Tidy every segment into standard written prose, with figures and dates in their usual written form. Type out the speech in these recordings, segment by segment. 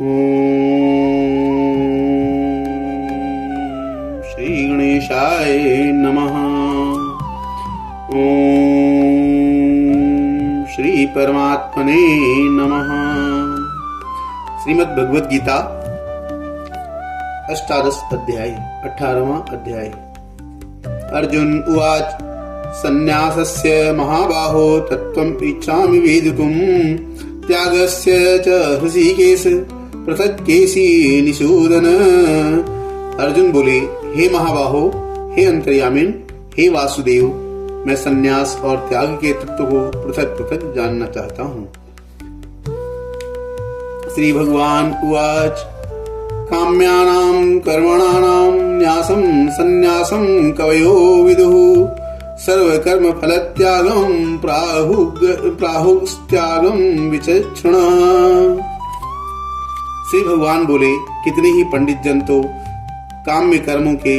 श्री गणेशाय नमः। श्री परमात्मने नमः। श्रीमद् भगवद गीता अष्टादश अध्याय 18वां अध्याय। अर्जुन उवाच सन्न्यासस्य महाबाहो तत्त्वम् इच्छामि वेदितुम् त्यागस्य च हृषीकेश पृथक् केशी निषूदन। अर्जुन बोले, हे महाबाहो, हे अंतर्यामिन, हे वासुदेव, मैं सन्यास और त्याग के तत्व को पृथक पृथक जानना चाहता हूँ। श्री भगवान उवाच काम्यानां कर्मणानां न्यासं सन्न्यासं कवयो विदुः सर्वकर्म फलत्यागं प्राहुस्त्यागं विचक्षण। श्री भगवान बोले, कितने ही पंडित जन तो काम्य कर्मों के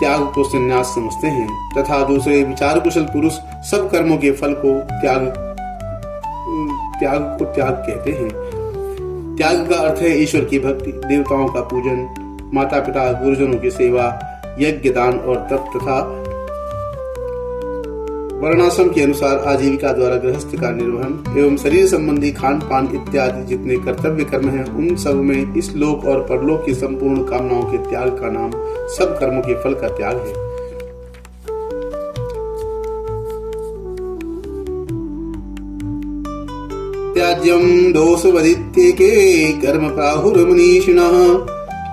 त्याग को संन्यास समझते हैं तथा दूसरे विचार कुशल पुरुष सब कर्मों के फल को त्याग कहते हैं। त्याग का अर्थ है ईश्वर की भक्ति, देवताओं का पूजन, माता पिता गुरुजनों की सेवा, यज्ञ दान और तप तथा वर्णाश्रम के अनुसार आजीविका द्वारा गृहस्थ का निर्वहन एवं शरीर संबंधी खान पान इत्यादि जितने कर्तव्य कर्म हैं उन सब में इस लोक और परलोक की संपूर्ण कामनाओं के त्याग का नाम सब कर्मों के फल का त्याग है। त्याज्यम दोषवदित्येके कर्म प्राहुर्मनीषिणः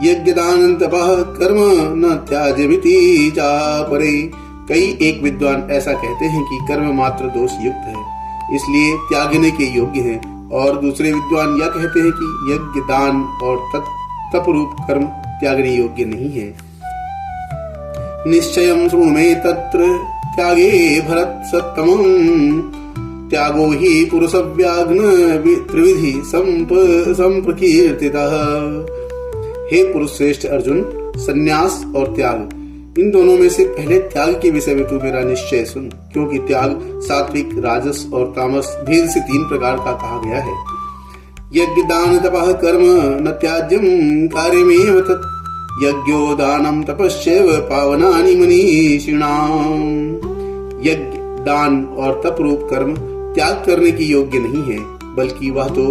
यज्ञ दान तपः कर्म न त्याज्यमिति चापरे। कई एक विद्वान ऐसा कहते हैं कि कर्म मात्र दोष युक्त है, इसलिए त्यागने के योग्य है, और दूसरे विद्वान यह कहते हैं कि यज्ञ दान और तप रूप कर्म त्यागने योग्य नहीं है। निश्चयं शृणु मे तत्र त्यागे भरत सत्तमं त्यागो हि पुरुषव्याघ्न त्रिविधि संप्रकीर्तितः। हे पुरुष श्रेष्ठ अर्जुन, सन्यास और त्याग इन दोनों में से पहले त्याग के विषय में तू मेरा निश्चय सुन, क्योंकि त्याग सात्विक, राजस और तामस भेद से 3 प्रकार का कहा गया है। यज्ञ दान तपः कर्म न त्याज्यम कार्यमेव तत् यज्ञो दानम तपस्यैव पावनानि मनीषिणाम्। यज्ञ दान और तप रूप कर्म त्याग करने की योग्य नहीं है, बल्कि वह तो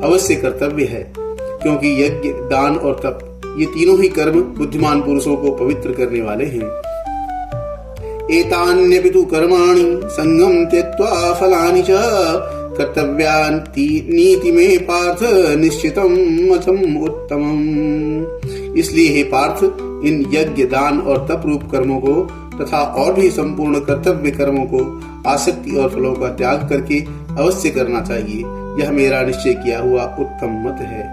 अवश्य कर्तव्य है, क्योंकि यज्ञ दान और तप ये तीनों ही कर्म बुद्धिमान पुरुषों को पवित्र करने वाले हैं। एतान्यपि तु कर्माणि संगम त्यक्त्वा फलानि च कर्तव्यानि नीति में पार्थ निश्चितम मथम उत्तमम्। इसलिए हे पार्थ, इन यज्ञ दान और तप रूप कर्मों को तथा और भी संपूर्ण कर्तव्य कर्मों को आसक्ति और फलों का त्याग करके अवश्य करना चाहिए। यह मेरा निश्चय किया हुआ उत्तम मत है।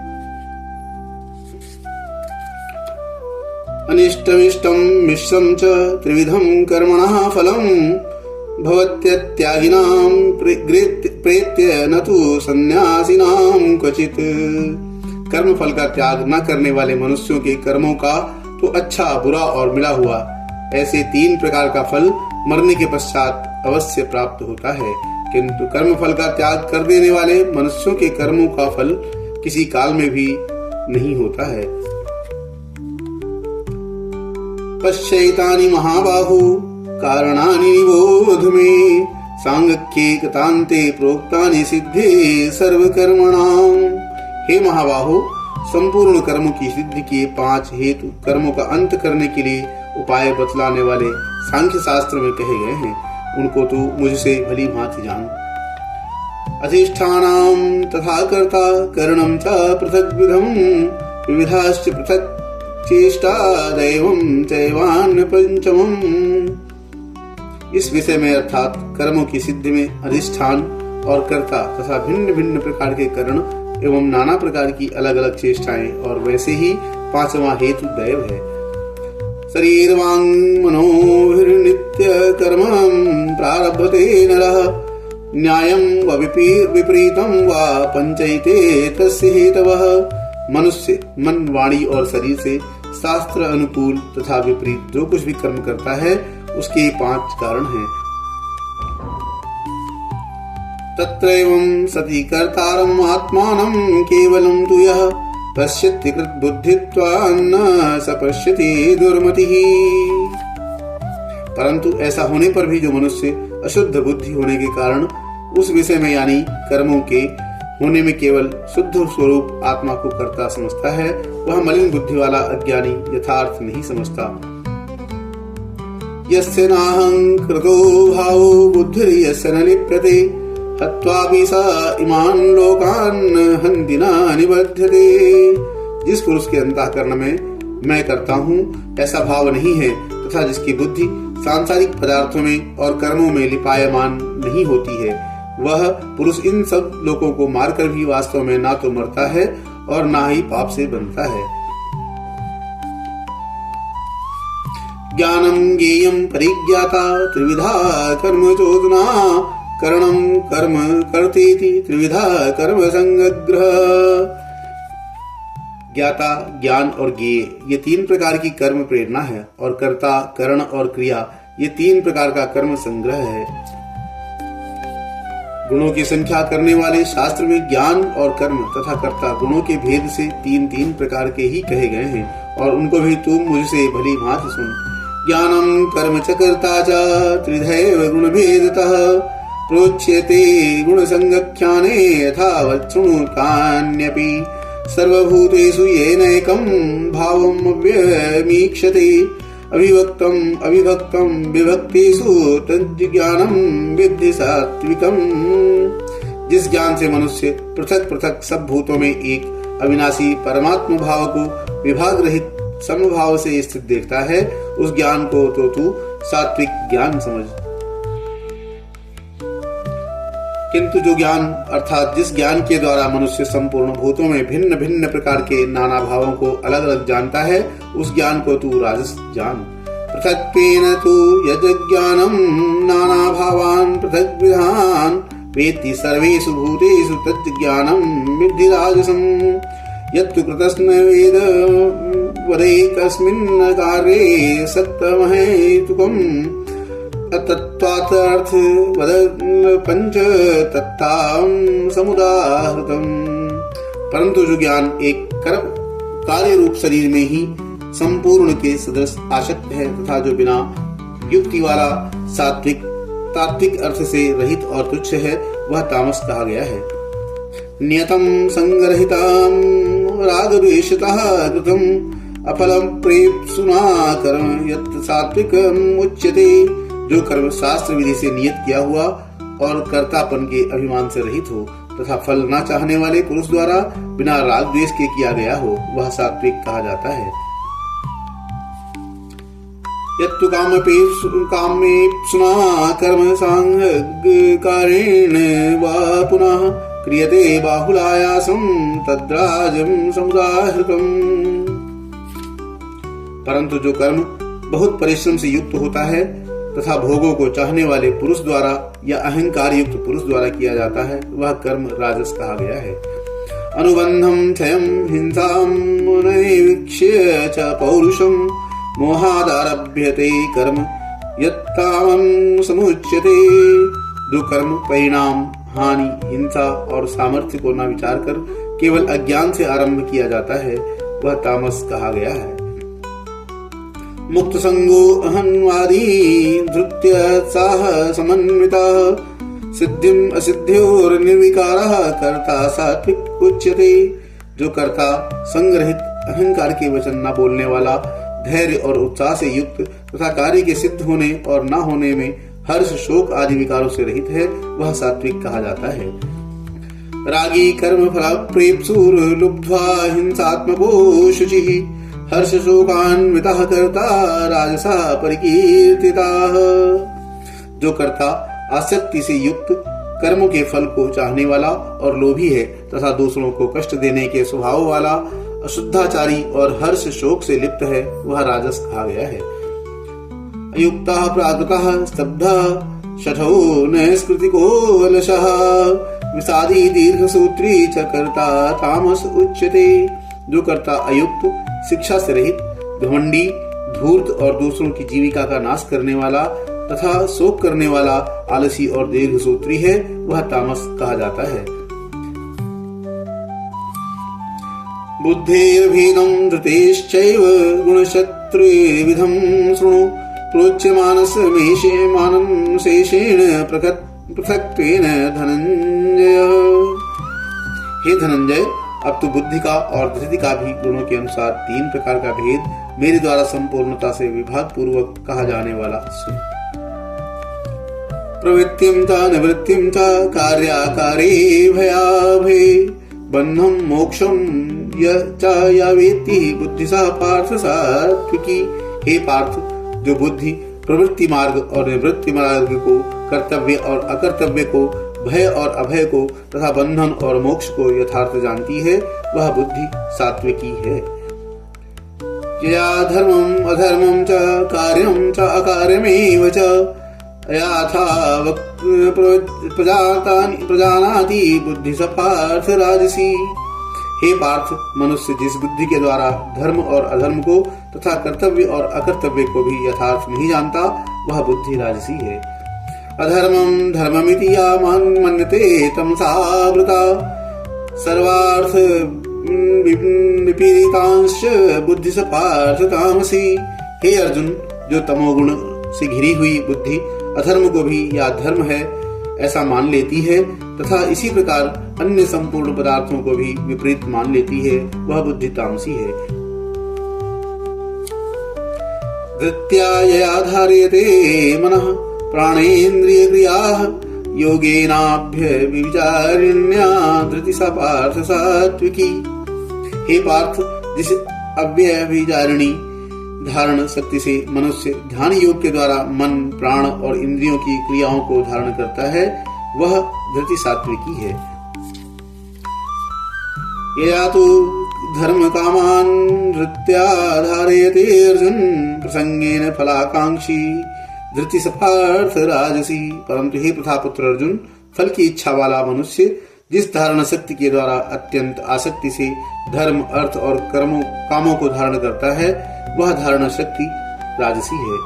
अनिष्टमिष्टं मिश्रं च त्रिविधं कर्मणः फलं भवत्यत्यागिनां प्रेत्य न तु सन्यासिनां क्वचित्। कर्म फल का त्याग न करने वाले मनुष्यों के कर्मों का तो अच्छा, बुरा और मिला हुआ ऐसे 3 प्रकार का फल मरने के पश्चात अवश्य प्राप्त होता है, किंतु कर्म फल का त्याग कर देने वाले मनुष्यों के कर्मों का फल किसी काल में भी नहीं होता है। पश्यैतानि महाबाहु कारणानि निबोध मे सांगख्ये कृतान्ते प्रोक्तानि सिद्धे सर्वकर्मणां। हे महाबाहु, संपूर्ण कर्मों की सिद्धि के 5 हेतु कर्मों का अंत करने के लिए उपाय बतलाने वाले सांख्य शास्त्र में कहे गए हैं, उनको तू मुझसे भली भांति जान। अधिष्ठानां तथा कर्ता करणं च पृथग्विधं विविधाश्च पृथक् चेष्टा दैवं चैवान्य पंचमम्। इस विषय में अर्थात कर्मों की सिद्धि में अधिष्ठान और कर्ता तथा भिन्न भिन्न प्रकार के करण एवं नाना प्रकार की अलग अलग चेष्टाएं और वैसे ही 5वां हेतु दैव है। शरीर वांग मनोभिर्नित्य कर्मं प्रारभते नरः न्यायं व विपरीतं वा पंचैते तस्य हेतवः। मनुष्य मन, वाणी और शरीर से शास्त्र अनुकूल तथा विपरीत जो कुछ भी कर्म करता है उसके 5 कारण हैं। तत्रैवं सति कर्तारम् आत्मानं केवलं तु यः पश्यति कृतबुद्धित्वान्न स पश्यति दुर्मतिः। परंतु ऐसा होने पर भी जो मनुष्य अशुद्ध बुद्धि होने के कारण उस विषय में यानी कर्मों के होने में केवल शुद्ध स्वरूप आत्मा को कर्ता समझता है, वह मलिन बुद्धि वाला अज्ञानी यथार्थ नहीं समझता। यस्य नाहं कृतो भावो बुद्धिर्यस्य न लिप्यते हत्वापि स इमान् लोकान् हन्ति न निबध्यते। जिस पुरुष के अंतःकरण में मैं करता हूँ ऐसा भाव नहीं है तथा जिसकी बुद्धि सांसारिक पदार्थों में और कर्मों में लिपायमान नहीं होती है, वह पुरुष इन सब लोगों को मारकर भी वास्तव में ना तो मरता है और ना ही पाप से बनता है। ज्ञानम ज्ञेयम परिज्ञाता त्रिविधा कर्म चोदना करणम कर्म कर्तेति त्रिविधा कर्म संग्रह। ज्ञाता, ज्ञान और ज्ञेय ये तीन प्रकार की कर्म प्रेरणा है और कर्ता, करण और क्रिया ये तीन प्रकार का कर्म संग्रह है। गुणों की संख्या करने वाले शास्त्र में ज्ञान और कर्म तथा कर्ता गुणों के भेद से तीन तीन प्रकार के ही कहे गए हैं और उनको भी तुम मुझसे भली भांति सुन। ज्ञानम कर्म च कर्ता च त्रिधैव गुण भेदतः प्रोच्यते गुण संगख्याने यथावत् शृणु कान्यपि सर्वभूतेषु येनैकं भावम् अव्यमीक्षते अभिव्यक्तम् अविभक्तम् विभक्तिषु तज्ज्ञानं विद्धि सात्विकम्। जिस ज्ञान से मनुष्य पृथक पृथक सब भूतों में एक अविनाशी परमात्मा भाव को विभाग रहित समभाव से स्थित देखता है, उस ज्ञान को तो तू सात्विक ज्ञान समझ। किंतु जो ज्ञान अर्थात जिस ज्ञान के द्वारा मनुष्य संपूर्ण भूतों में भिन्न भिन्न प्रकार के नाना भावों को अलग अलग जानता है, उस ज्ञान को तू राजस जान। पृथक्त्वेन तु यज्ञानम नाना भावान् पृथक् विधान वेत्ति सर्वेषु भूतेषु तज्ज्ञानं विद्धि राजसम्। यत्तु कृतस्न वेद वदैकस्मिन् कार्ये सत्तमहेतुकम् तत्त्वार्थ वदन् पंच तत्तां समुदाहृतम्। परंतु जो ज्ञान एक कार्य रूप शरीर में ही संपूर्ण के सदृश आसक्त है तथा जो बिना युक्ति वाला सात्विक तात्विक अर्थ से रहित और तुच्छ है, वह तामस कहा गया है। नियतम संग्रहितां रागद्वेषतः कृतम् अफलं प्रेप्सुना कर्म यत् सात्विकम् उच्यते। जो कर्म शास्त्र विधि से नियत किया हुआ और कर्तापन के अभिमान से रहित हो तथा फल न चाहने वाले पुरुष द्वारा बिना राग द्वेष के किया गया हो, वह सात्विक कहा जाता है। यत्तु कामेप्सुना कर्म सांगकारेण वा पुनः क्रियते बाहुलायासं तद्राजं समुदाहृतम्। परंतु जो कर्म बहुत परिश्रम से युक्त होता है तथा भोगों को चाहने वाले पुरुष द्वारा या अहंकार युक्त पुरुष द्वारा किया जाता है, वह कर्म राजस कहा गया है। अनुबंधम क्षयम हिंसाम नैवीक्ष्य च पौरुषम मोहादारभ्यते कर्म यत्तावं समुच्यते। जो कर्म परिणाम, हानि, हिंसा और सामर्थ्य को न विचार कर केवल अज्ञान से आरंभ किया जाता है, वह तामस कहा गया है। मुक्त संगो अहंवादी धृत्योत्साह समन्विता सिद्धिम असिद्ध्योर निर्विकारः कर्ता सात्विक उच्यते। जो कर्ता संग्रहित अहंकार के वचन न बोलने वाला, धैर्य और उत्साह से युक्त तथा कार्य के सिद्ध होने और न होने में हर्ष शोक आदि विकारों से रहित है, वह सात्विक कहा जाता है। रागी कर्म फल प्रेप्सुर लुब्ध्वा हिंसात्मको शुचिः हर्ष शोकान्वितः कर्ता राजसा परिकीर्तितः। जो कर्ता आसक्ति से युक्त कर्मों के फल को चाहने वाला और लोभी है तथा दूसरों को कष्ट देने के स्वभाव वाला, अशुद्धाचारी और हर्ष शोक से लिप्त है, वह राजस कहा गया है। अयुक्तः प्राकृतः स्तब्धः शठो नैष्कृतिको अलसः विषादी दीर्घसूत्री च कर्ता तामस उच्यते। जो कर्ता अयुक्त, शिक्षा से रहित, घमंडी, धूर्त और दूसरों की जीविका का नाश करने वाला तथा शोक करने वाला, आलसी और दीर्घसूत्री है, वह तामस कहा जाता है। बुद्धेर्भेदं धृतेश्चैव गुणशत्रुविधं शृणु प्रोच्यमानस्यमेषेमानं शेषेण पृथक्त्वेन धनंजय। हे धनंजय, अब तो बुद्धि का और धृति का भी गुणों के अनुसार 3 प्रकार का भेद मेरे द्वारा संपूर्णता से विभाग पूर्वक कहा जाने वाला सुन। प्रवृत्तिं च निवृत्तिं च कार्याकारे भयाभये बन्धं मोक्षं या वेत्ति बुद्धि सा पार्थ सात्विकी। हे पार्थ, जो बुद्धि प्रवृत्ति मार्ग और निवृत्ति मार्ग को, कर्तव्य और अकर्तव्य को, भय और अभय को तथा बंधन और मोक्ष को यथार्थ जानती है, वह बुद्धि सात्विकी है। यया धर्मं अधर्मं च कार्यं च अकार्यमेव च यथा प्रजानाति बुद्धि स पार्थ राजसी। हे पार्थ, मनुष्य जिस बुद्धि के द्वारा धर्म और अधर्म को तथा कर्तव्य और अकर्तव्य को भी यथार्थ नहीं जानता, वह बुद्धि राजसी है। अधर्मं धर्ममिति या मन्यते तमसावृता सर्वार्थ विपरीतांश बुद्धि स पार्थ तामसी। हे अर्जुन, जो तमोगुण से घिरी हुई बुद्धि अधर्म को भी या धर्म है ऐसा मान लेती है तथा इसी प्रकार अन्य संपूर्ण पदार्थों को भी विपरीत मान लेती है, वह बुद्धि तामसी है। धृत्या यया धार्यते मनः प्राणेन्द्रिय क्रियाः योगेनाभ्य विचारिण्या धृति सा पार्थ सात्विकी। हे पार्थ, जिस अव्यभिचारिणी धारण शक्ति से मनुष्य ध्यान योग के द्वारा मन, प्राण और इंद्रियों की क्रियाओं को धारण करता है, वह धृति सात्विकी है। यया तो धर्म कामान धृत्या धारयते अर्जुन प्रसंगेन फलाकांक्षी धृति स पार्थ राजसी। परंतु हे प्रथापुत्र अर्जुन, फल की इच्छा वाला मनुष्य जिस धारण शक्ति के द्वारा अत्यंत आसक्ति से धर्म, अर्थ और कामों को धारण करता है, वह धारण शक्ति राजसी है।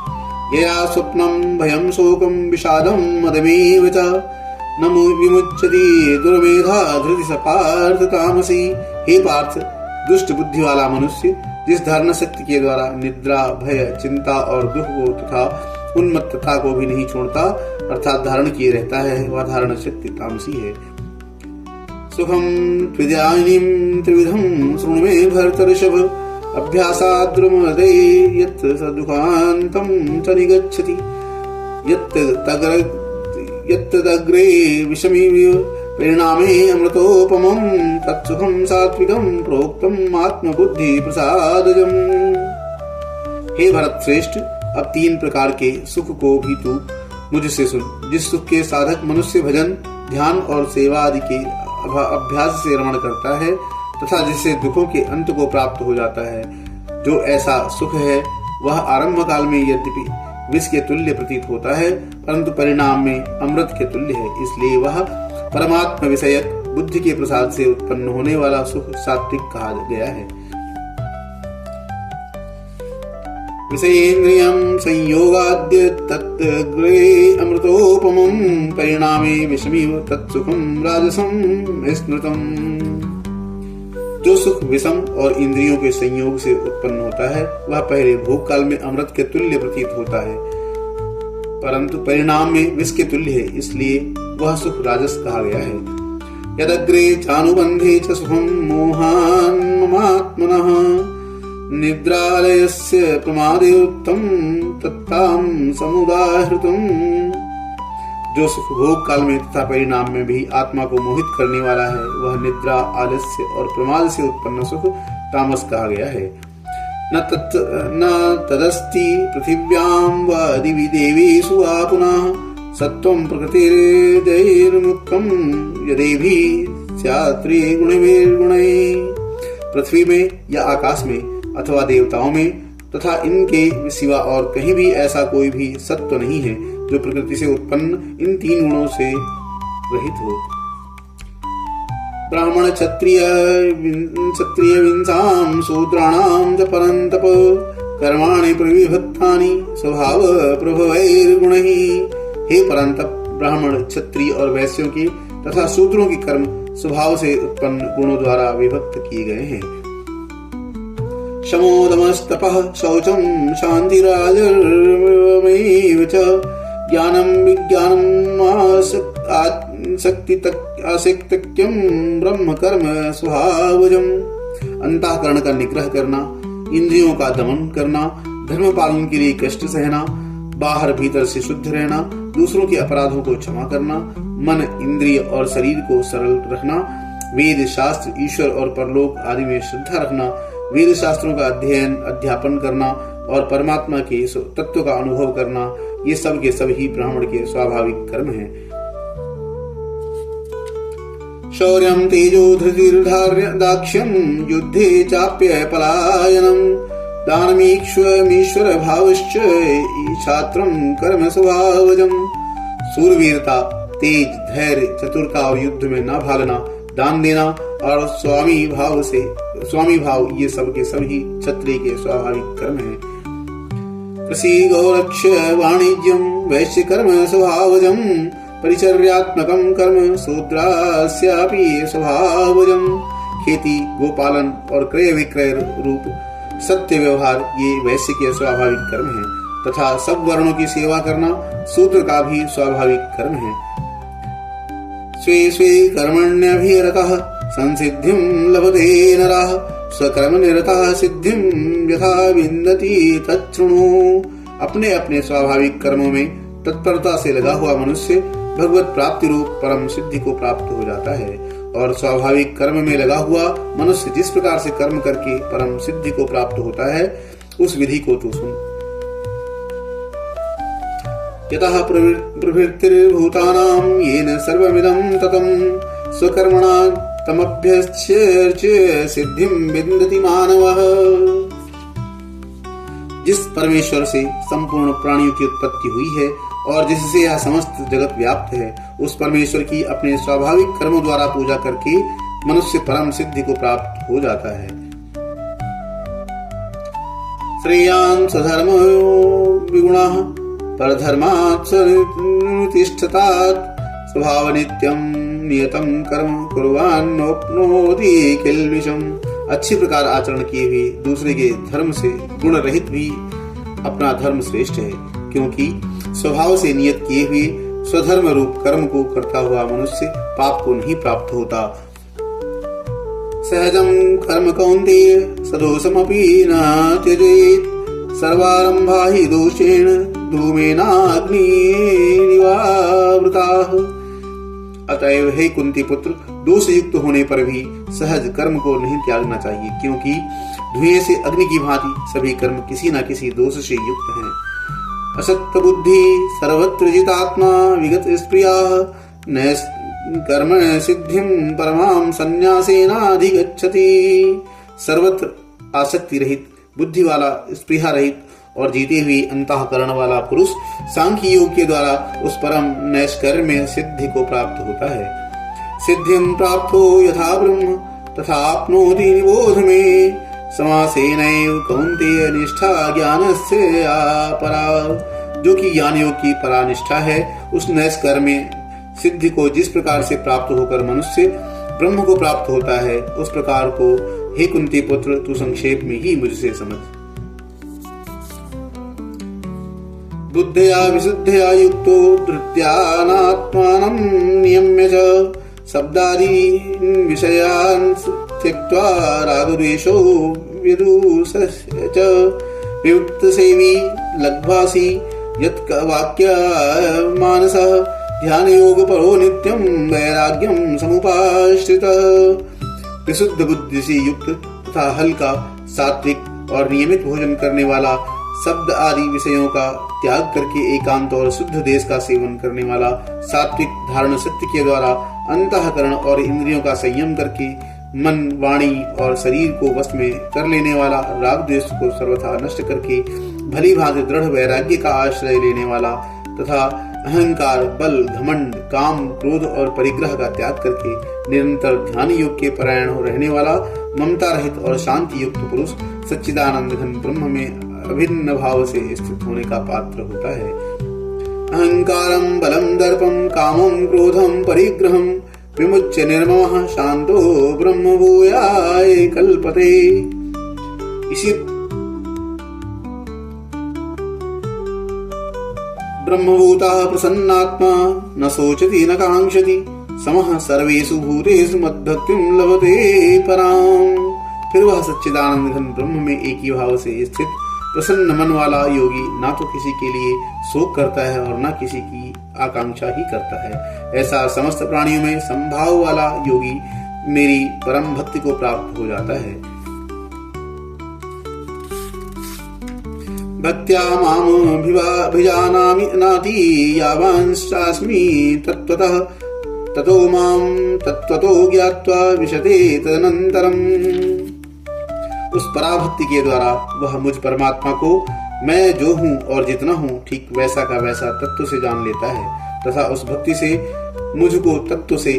यया स्वप्नम भयम शोकम विषादम मदमेव च न विमुच्यति दुर्मेधा धृति स पार्थ तामसी। हे पार्थ, दुष्ट बुद्धि वाला मनुष्य जिस धारण शक्ति के द्वारा निद्रा, भय, चिंता और दुख को तथा उन्मत्तता को भी नहीं छोड़ता अर्थात धारण किए रहता है, वह धारण शक्ति तामसी है। सुखम त्विदानीं त्रिविधं शृणु मे भरतर्षभ अभ्यासाद्रुमदे यत् सदुखान्तं च निगच्छति यत्तदग्रे विषमिव परिणामे अमृतोपमं तत्सुखं सात्विकं प्रोक्तम् आत्मबुद्धि प्रसादजम्। हे भरत श्रेष्ठ, अब 3 प्रकार के सुख को भी तू मुझसे सुन, जिस सुख के साधक मनुष्य भजन, ध्यान और सेवा आदि के अभ्यास से रमण करता है तथा जिससे दुखों के अंत को प्राप्त हो जाता है। जो ऐसा सुख है वह आरंभ काल में यद्यपि विष के तुल्य प्रतीत होता है, परंतु परिणाम में अमृत के तुल्य है। इसलिए वह परमात्मा विषयक बुद्धि के प्रसाद से उत्पन्न होने वाला सुख सात्विक कहा गया है। विषयेन्द्रियं संयोगाद्य तत्ग्रे अमृतोपमं परिणामे विषमिव तत्सुखं राजसं स्मृतम्। जो सुख विषम और इंद्रियों के संयोग से उत्पन्न होता है वह पहले भोग काल में अमृत के तुल्य प्रतीत होता है, परंतु परिणाम में विष के तुल्य है, इसलिए वह सुख राजस कहा गया है। यदग्रे चानुबंधे च सुखं मोहान् ममात्मनः निद्रालयस्य प्रमादयुक्तं तत्तां समुदाहृतम्। जो सुख भोग काल में तथा परिणाम में भी आत्मा को मोहित करने वाला है, वह निद्रा, आलस्य और प्रमाद से उत्पन्न सुख तामस कहा गया है। न तदस्ति पृथिव्यां वा दिवि देवेषु वा पुनः सत्वं प्रकृतिर्जैर्मुक्तं यदेभि स्यात्रि गुणैर्गुणैः। पृथ्वी में या आकाश में अथवा देवताओं में तथा इनके सिवा और कहीं भी ऐसा कोई भी सत्व नहीं है जो प्रकृति से उत्पन्न इन 3 गुणों से रहित हो। ब्राह्मण क्षत्रिय विंसाम शूद्राणाम च परंतप कर्माणि प्रविभक्तानि स्वभाव प्रभवैर्गुणैः। हे परंतप, ब्राह्मण, क्षत्रिय और वैश्यों के तथा शूद्रों के कर्म स्वभाव से उत्पन्न गुणों द्वारा विभक्त किए गए हैं। शमोदमस्तपः शौचं शान्तिराजर्मेव च ज्ञानं विज्ञानम् आसक्तिक्यं ब्रह्म कर्म स्वभावजम्। अंतःकरण का निग्रह करना, इंद्रियों का दमन करना, धर्म पालन के लिए कष्ट सहना, बाहर भीतर से शुद्ध रहना, दूसरों के अपराधों को क्षमा करना, मन, इंद्रिय और शरीर को सरल रखना, वेद शास्त्र, ईश्वर और परलोक आदि में श्रद्धा रखना, वेद शास्त्रों का अध्ययन अध्यापन करना और परमात्मा के तत्व का अनुभव करना, ये सब के सब ही ब्राह्मण के स्वाभाविक कर्म हैं। शौर्यं तेजो धृतिर्धार्य दाक्ष्यं युद्धे चाप्य पलायनं दानमीश्वर भावश्च छात्रं कर्म स्वभावजम्। सूरवीरता, तेज, धैर्य, चतुरता और युद्ध में न भागना, दान देना और स्वामी भाव ये सब के सभी क्षत्रिय के स्वाभाविक कर्म हैं। कृषि गौरक्ष वाणिज्यं वैश्य कर्म स्वभावजम् परिचर्यात्मकं कर्म शूद्रास्यापि स्वभावजम्। खेती, गोपालन और क्रय विक्रय रूप सत्य व्यवहार ये वैश्य के स्वाभाविक कर्म हैं तथा सब वर्णों की सेवा करना शूद्र का भी स्वाभाविक कर्म है। स्वे स्वे कर्मण्यभिरतः संसिद्धिं लभते नरः स्वकर्म निरतः सिद्धिं यथा विन्दति तच्छृणु। अपने अपने स्वाभाविक कर्मों में तत्परता से लगा हुआ मनुष्य भगवत प्राप्ति रूप परम सिद्धि को प्राप्त हो जाता है और स्वाभाविक कर्म में लगा हुआ मनुष्य जिस प्रकार से कर्म करके परम सिद्धि को प्राप्त होता है उस विधि को तू सुन। यतः प्रवृत्तिर्भूतानां येन सर्वमिदं ततं स्वकर्मणा तमभ्यस्य सिद्धिं विन्दति मानवः। जिस परमेश्वर से संपूर्ण प्राणियों की उत्पत्ति हुई है और जिससे यह समस्त जगत व्याप्त है, उस परमेश्वर की अपने स्वाभाविक कर्मों द्वारा पूजा करके मनुष्य परम सिद्धि को प्राप्त हो जाता है। श्रेयान् स्वधर्मो विगुणः परधर्मात् तिष्ठतात् स्वभाव नित्यं नियतं कर्म कुर्वान्नोप्नोति किल्बिषम्। अच्छी प्रकार आचरण किए हुए दूसरे के धर्म से गुण रहित भी अपना धर्म श्रेष्ठ है, क्योंकि स्वभाव से नियत किए हुए स्वधर्म रूप कर्म को करता हुआ मनुष्य पाप को नहीं प्राप्त होता। सहजं कर्म कौन्तेय सदोषमपि न त्यजेत् सर्वारंभा हि दोषेण धूमेनाग्निरिवावृताः। अतएव हे कुंती पुत्र, दोष युक्त होने पर भी सहज कर्म को नहीं त्यागना चाहिए, क्योंकि धुएं से अग्नि की भांति सभी कर्म किसी न किसी दोष से युक्त हैं। असक्त बुद्धि सर्वत्र जितात्मा विगत स्प्रियाः न कर्म सिद्धिं परमां संन्यासेनाधिगच्छति। सर्वत्र आसक्ति रहित, बुद्धि वाला, स्पृहा रहित और जीते हुए अंतःकरण वाला पुरुष सांख्य योग के द्वारा उस परम नैष्कर्म्य सिद्धि को प्राप्त होता है। सिद्धिं प्राप्तो यथा ब्रह्म तथा आपनोति निबोध में समासेनैव कौन्तेय निष्ठा ज्ञानस्य परा। जो कि ज्ञान योग की परानिष्ठा है, उस नैष्कर्म्य सिद्धि को जिस प्रकार से प्राप्त होकर मनुष्य ब्रह्म को प्राप्त होता है, उस प्रकार को हे कुंती पुत्र तू संक्षेप में ही मुझसे समझ। बुद्धया विशुद्धया युक्तो धृत्यानात्मानं नियम्य च शब्दादीन् विषयान् त्यक्त्वा रागद्वेषो विदुषस्य च विमुक्तसेवी लग्भासी यत्वाक्यमानसः ध्यानयोगपरो नित्यं वैराग्यं समुपाश्रितः। विशुद्ध बुद्धि से युक्त तथा हल्का, सात्विक और नियमित भोजन करने वाला, शब्द आदि विषयों का त्याग करके एकांत और शुद्ध देश का सेवन करने वाला, सात्विक धारण सत्य के द्वारा अंतःकरण और इंद्रियों का संयम करके मन, वाणी और शरीर को वश में कर लेने वाला, राग द्वेष को सर्वथा नष्ट करके भली भांति दृढ़ वैराग्य का आश्रय लेने वाला तथा अहंकार, बल, घमंड, काम, क्रोध और परिग्रह का त्याग करके निरंतर ध्यान योग के परायण रहने वाला, ममता रहित और शांति युक्त पुरुष सच्चिदानंद घन ब्रह्म में अभिन्न भाव से स्थित होने का पात्र होता है। अहंकारं बलं दर्पं कामं क्रोधं परिग्रहं विमुच्य निर्ममः शांतो ब्रह्म भूयाय कल्पते। इसी ब्रह्मभूतः प्रसन्नात्मा न शोचति न कांक्षति समः सर्वेषु भूतेषु मद्भक्तिं लभते पराम। फिर वह सच्चिदानंद घन ब्रह्म में एक ही भाव से स्थित प्रसन्न मन वाला योगी ना तो किसी के लिए शोक करता है और न किसी की आकांक्षा ही करता है। ऐसा समस्त प्राणियों में संभाव वाला योगी मेरी परम भक्ति को प्राप्त हो जाता है। भक्त्या मामभिजानामि नाति यावांश्चास्मि तत्त्वतः ततो मां तत्त्वतो ज्ञात्वा विशते तदनन्तरम्। उस पराभक्ति के द्वारा वह मुझ परमात्मा को मैं जो हूँ और जितना हूँ ठीक वैसा का वैसा तत्व से जान लेता है तथा उस भक्ति से मुझको तत्व से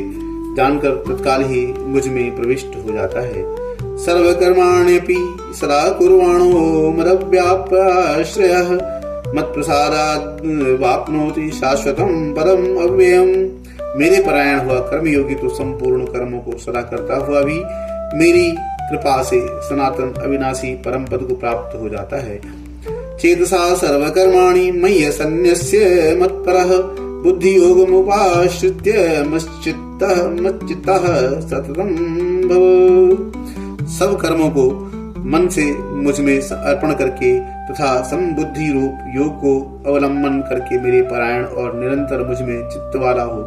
जानकर तत्काल ही मुझ में प्रविष्ट हो जाता है। सर्वकर्माण्यपि सदा कुर्वाणो मदव्यापाश्रयः मत्प्रसादात् वाप्नोति शाश्वतं पदम अव्ययम्। मेरे परायण हुआ कर्मयोगी तो संपूर्ण कर्मों को सदा करता हुआ भी मेरी कृपा से सनातन अविनाशी परम पद को प्राप्त हो जाता है। चेतसा सर्वकर्माणि मय्य सन्न्यस्य मत्परः बुद्धि योगमुपाश्रित्य मच्चित्तः सततं भव। सब कर्मों को मन से मुझ में अर्पण करके तथा समबुद्धि रूप योग को अवलंबन करके मेरे पारायण और निरंतर मुझ में चित्त वाला हो।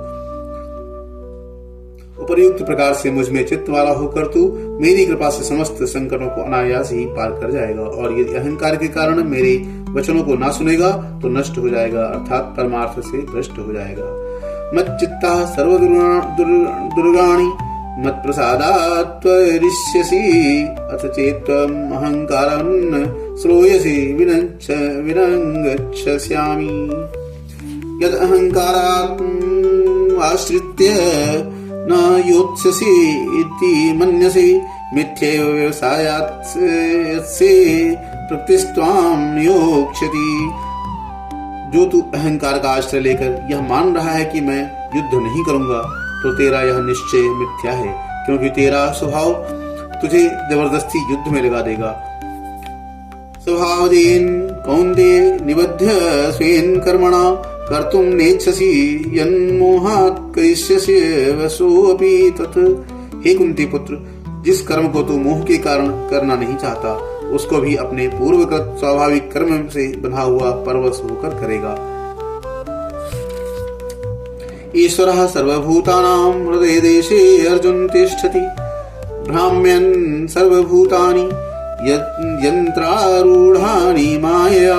उपर्युक्त प्रकार से मुझ में चित्त वाला होकर तू मेरी कृपा से समस्त संकटों को अनायास ही पार कर जाएगा और यदि अहंकार के कारण मेरे वचनों को ना सुनेगा तो नष्ट हो जाएगा अर्थात परमार्थ से भ्रष्ट हो जाएगा। मच्चित्ता सर्व दुर्गाणि मत्प्रसादात् त्वरिष्यसि अथ चेत्त्वम् अहंकारं श्रूयसि विनङ्गच्छस्यामि। यद् अहंकारात् आश्रित्य न योत्स्यसि इति मन्यसे मिथ्यैव व्यवसायात् से प्रकृतिस्त्वां नियोक्ष्यति। जो तू अहंकार का आश्रय लेकर यह मान रहा है कि मैं युद्ध नहीं करूंगा तो तेरा यह निश्चय मिथ्या है, क्योंकि तेरा स्वभाव तुझे जबरदस्ती युद्ध में लगा देगा। स्वभावदेन कौन्तेय निबध्य स्वेन कर्मणा कर्तुं नेच्छसि यन्मोहात् करिष्यसि वसोऽपि तत्। हे कुंती पुत्र, जिस कर्म को तू मोह के कारण करना नहीं चाहता उसको भी अपने पूर्वकृत स्वाभाविक कर्म से बंधा हुआ परवश होकर करेगा। ईश्वरः सर्वभूतानां हृदय देशे अर्जुन तिष्ठति भ्राम्यन् सर्वभूतानि यंत्रारूढ़ानि माया।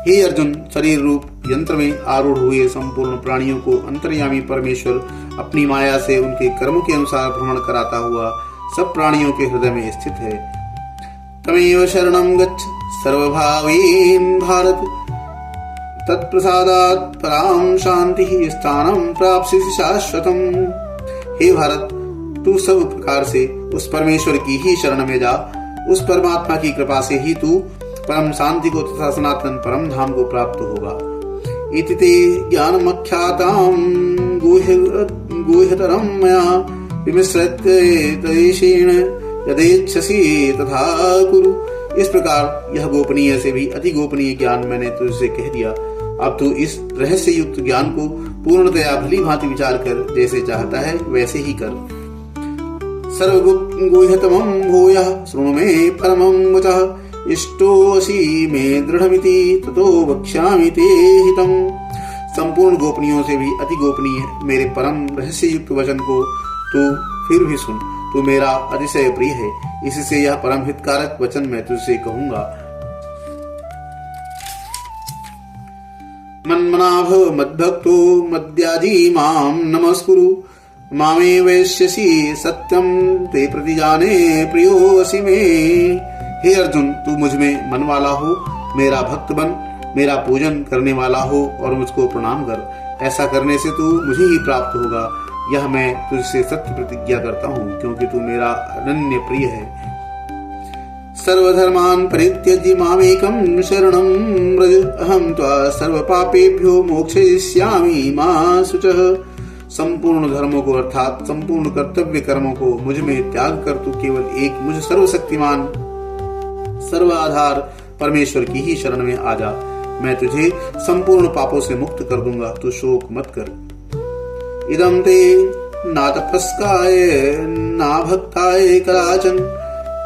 हे अर्जुन, शरीर रूप यंत्र में आरूढ़ हुए संपूर्ण प्राणियों को अंतर्यामी परमेश्वर अपनी माया से उनके कर्मों के अनुसार भ्रमण कराता हुआ सब प्राणियों के हृदय में स्थित है। तमेव शरणं गच्छ सर्वभावेन भारत तत्प्रसादात् परां शांतिः स्थानं प्राप्स्यसि शाश्वतम्। हे भारत, तू सब प्रकार से उस परमेश्वर की ही शरण में जा। उस परमात्मा की कृपा से ही तू परम शांति को तथा सनातन परम धाम को प्राप्त होगा। इति ते ज्ञानमख्यातां गुह्यतरं मया विमिश्रितेन यदेच्छसि तथा कुरु। इस प्रकार यह गोपनीय से भी अति गोपनीय ज्ञान मैंने तुझसे कह दिया। अब तू इस रहस्य युक्त ज्ञान को पूर्णतया भली भांति विचार कर जैसे चाहता है वैसे ही कर। सर्वगुह्यतमं भूयः शृणु मे परमं वचः इष्टोऽसि मे दृढ़मिति ततो वक्ष्यामि ते हितम्। संपूर्ण गोपनीयों से भी अति गोपनीय मेरे परम रहस्य युक्त वचन को तू फिर भी सुन। तू मेरा अतिशय प्रिय है, इससे यह परम हितकारक वचन मैं तुझसे कहूंगा। मन्मनाभ मद्भक्तो मद्याजी मां नमस्कुरु मामे वैश्यसि सत्यम ते प्रतिजाने प्रियोऽसि मे। हे अर्जुन, तू मुझ में मन वाला हो, मेरा भक्त बन, मेरा पूजन करने वाला हो और मुझको प्रणाम कर। ऐसा करने से तू मुझे ही प्राप्त होगा, यह मैं तुझसे सत्य प्रतिज्ञा करता हूँ, क्योंकि तू मेरा अनन्य प्रिय है। सर्वधर्मान् परित्यज्य मामेकं शरणं व्रज अहं त्वा सर्वपापेभ्यो मोक्षयिष्यामि मा शुचः। संपूर्ण धर्मों को अर्थात संपूर्ण कर्तव्य कर्मों को मुझ में त्याग कर तू केवल एक मुझ सर्वशक्तिमान सर्वाधार परमेश्वर की ही शरण में आ जा। मैं तुझे संपूर्ण पापों से मुक्त कर दूंगा, तू शोक मत कर। इदं ते ना तपस्काय ना भक्ताय कदाचन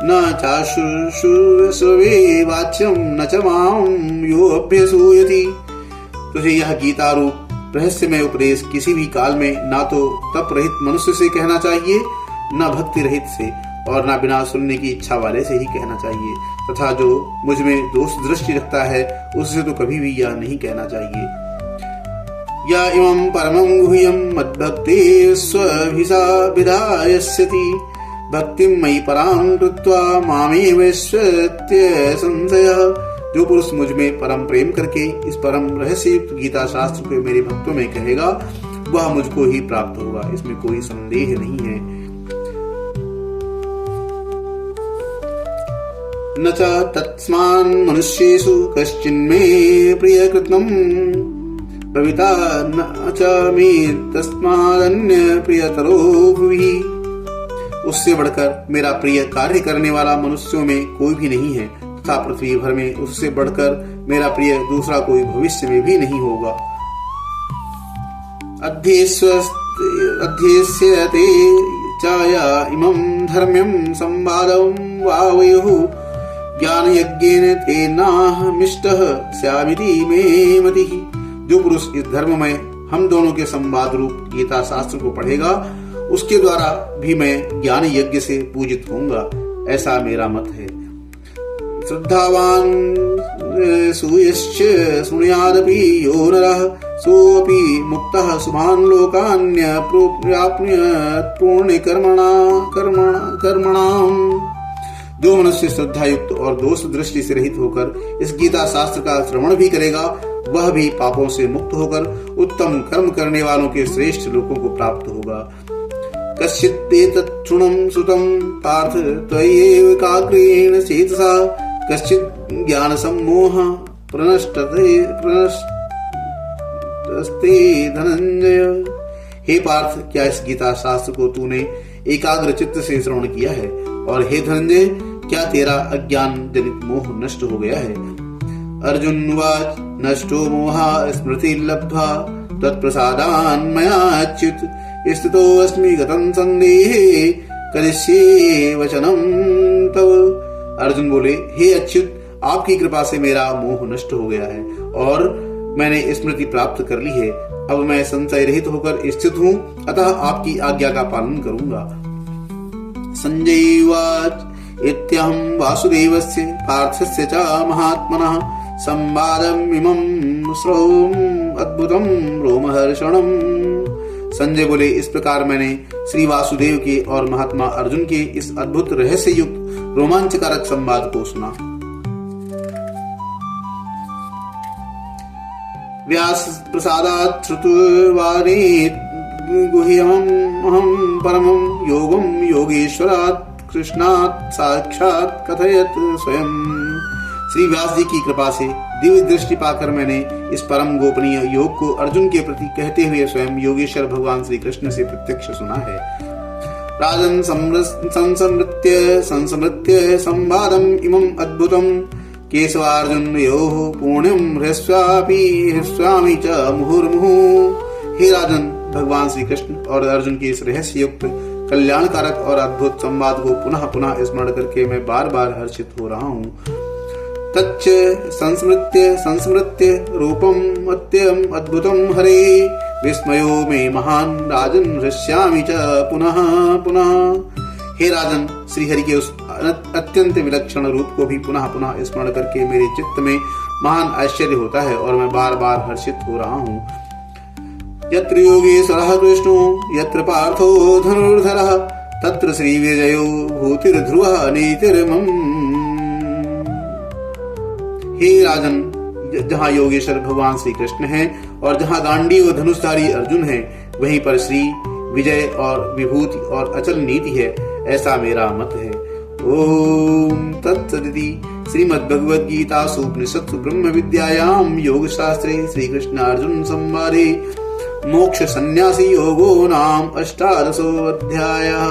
न चाशुश्रूषवे वाच्यम न च मां यो अभ्यसूयति। तुझे यह गीता रूप रहस्यमय उपदेश किसी भी काल में ना तो तप रहित मनुष्य से कहना चाहिए, न भक्ति रहित से, और न बिना सुनने की इच्छा वाले से ही कहना चाहिए, तथा जो मुझ में दोष दृष्टि रखता है उससे तो कभी भी यह नहीं कहना चाहिए। या इमं परमं गुह्यं मद्भक्ते स्वभिधायस्यति भक्तिं मयि परां कृत्वा मामेवैष्यत्य संशयः। जो पुरुष मुझ में परम प्रेम करके इस परम रहस्य युक्त गीता शास्त्र को मेरे भक्तों में कहेगा, वह मुझको ही प्राप्त होगा, इसमें कोई संदेह नहीं है। न च तत्स्मान् मनुष्येषु कश्चिन्मे प्रियकृतं भविता न च मे तस्मादन्य प्रियतरो भुवि। उससे बढ़कर मेरा प्रिय कार्य करने वाला मनुष्यों में कोई भी नहीं है, तथा पृथ्वी भर में उससे बढ़कर मेरा प्रिय दूसरा कोई भविष्य में भी नहीं होगा। अध्येष्यते चाया इमं धर्म्यं संवादं वावयुः ज्ञानयज्ञेन तेनाहमिष्टः स्यामिति मे मतिः। जो पुरुष इस धर्म में हम दोनों के संवाद रूप गीता शास्त्र को पढ़ेगा, उसके द्वारा भी मैं ज्ञान यज्ञ से पूजित होऊंगा, ऐसा मेरा मत है। श्रद्धावान सूयश्च शृणुयादपि यो नरः सोऽपि मुक्तः शुभान् लोकान्य प्राप्नुयात् पुण्य कर्मणाम्। जो मनुष्य श्रद्धा युक्त और दोष दृष्टि से रहित होकर इस गीता शास्त्र का श्रवण भी करेगा, वह भी पापों से मुक्त होकर उत्तम कर्म करने वालों के श्रेष्ठ लोकों को प्राप्त होगा। कश्चित् एतच्छृणुं श्रुतं पार्थ त्वय्येव एकाग्रेण चेतसा कश्चित् ज्ञान सम्मोह प्रनष्टस्ते धनंजय। हे पार्थ, क्या इस गीता शास्त्र को तूने एकाग्र चित्त से श्रवण किया है? और हे धनंजय, क्या तेरा अज्ञान जनित मोह नष्ट हो गया है? अर्जुन उवाच नष्टो मोहा स्मृति लब्ध्वा तत्प्रसादान् मया अच्युत स्थितोऽस्मि गतं संदेहे करिष्ये वचनं तव। अर्जुन बोले, हे अच्युत, आपकी कृपा से मेरा मोह नष्ट हो गया है और मैंने स्मृति प्राप्त कर ली है। अब मैं संशय रहित होकर स्थित हूँ, अतः आपकी आज्ञा का पालन करूंगा। संजय उवाच इत्यहं वासुदेवस्य पार्थस्य च महात्मनः संवादम् इमं श्रवम् अद्भुतं रोमहर्षणम्। संजय बोले, इस प्रकार मैंने श्री वासुदेव के और महात्मा अर्जुन के इस अद्भुत रहस्य युक्त रोमांचकारक संवाद को सुना। व्यास प्रसादात् श्रुतवारे गुह्यमहं परमं योगं योगेश्वरात् कृष्णात् साक्षात् कथयत स्वयं। श्री व्यास जी की कृपा से दिव्य दृष्टि पाकर मैंने इस परम गोपनीय योग को अर्जुन के प्रति कहते हुए स्वयं योगेश्वर भगवान श्री कृष्ण से प्रत्यक्ष सुना है। राजन संस्मृत्य संवादम इमं अद्भुतम केशवार्जुनयोः पुण्यं हृष्यामि च मुहुर्मुहुः। हे राजन, भगवान श्री कृष्ण और अर्जुन के इस रहस्य युक्त कल्याणकारक और अद्भुत संवाद को पुनः पुनः स्मरण करके मैं बार बार हर्षित हो रहा हूँ। तच्च संस्मृत्य रूपम अत्यम अद्भुतम हरे विस्मयो मे महान राजन हृष्यामि च पुनः पुनः। हे राजन, श्री हरि के उस अत्यंत विलक्षण रूप को भी पुनः पुनः स्मरण करके मेरे चित्त में महान आश्चर्य होता है और मैं बार बार हर्षित हो रहा हूँ। यत्र योगेश्वरः कृष्णो यत्र पार्थो धनुर्धरः तत्र श्री विजयो भूतिर्ध्रुवः नीतिर्मम। हे राजन, जहाँ योगेश्वर भगवान श्री कृष्ण हैं और जहाँ गांडीव धनुषधारी अर्जुन है, वहीं पर श्री विजय और विभूति और अचल नीति है, ऐसा मेरा मत है। ओम तत्सदिति श्रीमद्भगवद गीतासु उपनिषत्सु ब्रह्म विद्यायां योग शास्त्रे श्री कृष्ण अर्जुन संवादे मोक्ष संन्यासी योगो नाम 18 अध्यायः।